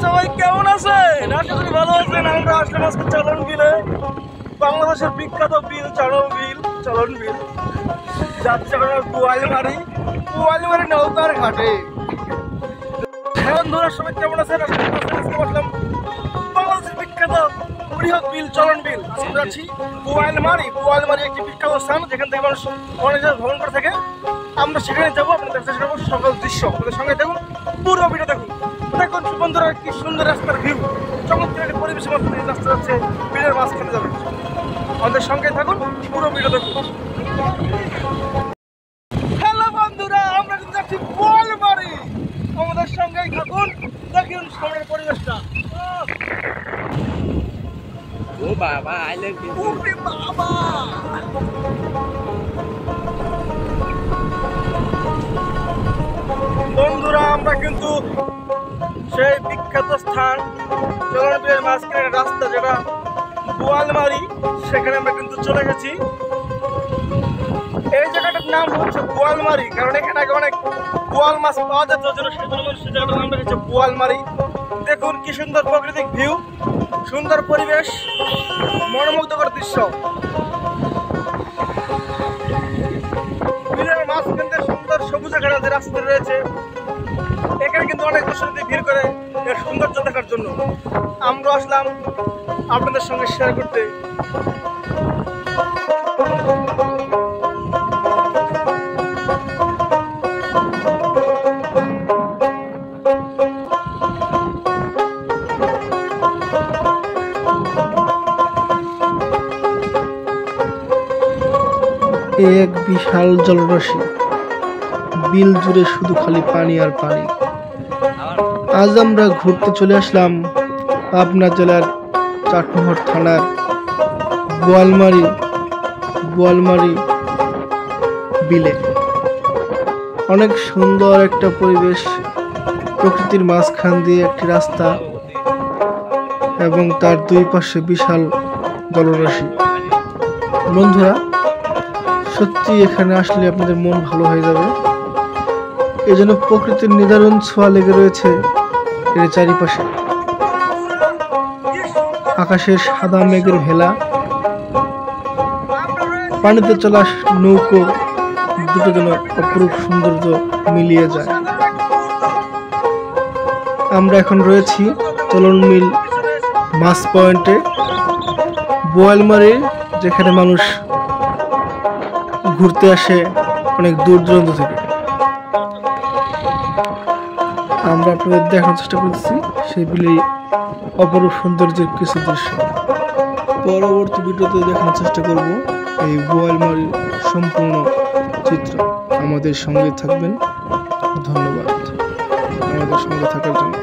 সবাই কেমন আছেন? আশা করি ভালো আছেন। আমরা আসলাম আজকে চলন বিলে, বাংলাদেশের বিখ্যাত বিল চলন বিল যাচ্ছে গোয়ালমারি নৌকার ঘাটে। বন্ধুরা সবাই কেমন আছেন? আজকে বসলাম বাংলাদেশের বিখ্যাত বৃহৎ বিল চলন বিল। আমরা যাচ্ছি গোয়ালমারি একটি বিখ্যাত স্থান, যেখান থেকে মানুষ অনেক জায়গায় ভ্রমণ করে থাকে। আমরা সেখানে যাবো, আপনাদের কাছে দেখাবো সকল দৃশ্য। আপনাদের সঙ্গে দেখুন, পুরো ভিডিও দেখুন। দেখুন বন্ধুরা, কি সুন্দর রাস্তার ভিউ, চমৎকার একটা পরিবেশের মধ্যে রাস্তা যাচ্ছে, বিলের মাঝখানে যাবে। আমাদের সঙ্গে থাকুন, পুরো ভিডিও দেখুন। হ্যালো বন্ধুরা, আমরা কিন্তু যাচ্ছি গোয়ালমারি। আমাদের সঙ্গেই থাকুন, দেখুন সামনের পরিবেশটা। ও বাবা, আই লাভ ইউ। ওরে বাবা, বন্ধুরা আমরা কিন্তু সেই বিখ্যাত স্থান চলন বিলের মাঝখানে রাস্তা, যেটা গোয়ালমারি, সেখানে আমরা কিন্তু চলে গেছি। এই জায়গাটার নাম হচ্ছে গোয়ালমারি, কারণ এখানে আগে অনেক গোয়াল মাছ পাওয়া যেত, সেই জায়গাটার নাম রেখেছে গোয়ালমারি। দেখুন কি সুন্দর প্রাকৃতিক ভিউ, সুন্দর পরিবেশ, মনোমুগ্ধকর দৃশ্য। বিলের মাঝখানে সুন্দর সবুজ ঘেরা যে রাস্তা রয়েছে, এখানে কিন্তু অনেক দর্শনার্থী ভিড় করে এর সৌন্দর্য দেখার জন্য। আমরা আসলাম আপনাদের সঙ্গে শেয়ার করতে। এক বিশাল জলরাশি, বিল জুড়ে শুধু খালি পানি আর পানি। আজ আমরা ঘুরতে চলে আসলাম পাবনা জেলার চাটমোহর থানার গোয়ালমারি বিলে। অনেক সুন্দর একটা পরিবেশ, প্রকৃতির মাঝখান দিয়ে একটি রাস্তা এবং তার দুই পাশে বিশাল জলরাশি। বন্ধুরা, সত্যি এখানে আসলে আপনাদের মন ভালো হয়ে যাবে। এই জন্য প্রকৃতির নিদারুণ ছোঁয়া লেগে রয়েছে এর চারিপাশে। আকাশের সাদা মেঘের ভেলা, পানিতে চলা নৌকো, দুটো যেন অপরূপ সৌন্দর্য মিলিয়ে যায়। আমরা এখন রয়েছি চলন বিল মাছ পয়েন্টে, গোয়ালমারি, যেখানে মানুষ ঘুরতে আসে অনেক দূর দূরান্ত থেকে। আমরা আপনাদের দেখার চেষ্টা করছি সেই বিলের অপরূপ সৌন্দর্যের কিছু দৃশ্য। পরবর্তী ভিডিওতে দেখানোর চেষ্টা করব এই গোয়ালমারির সম্পূর্ণ চিত্র। আমাদের সঙ্গে থাকবেন। ধন্যবাদ আমাদের সঙ্গে থাকার জন্য।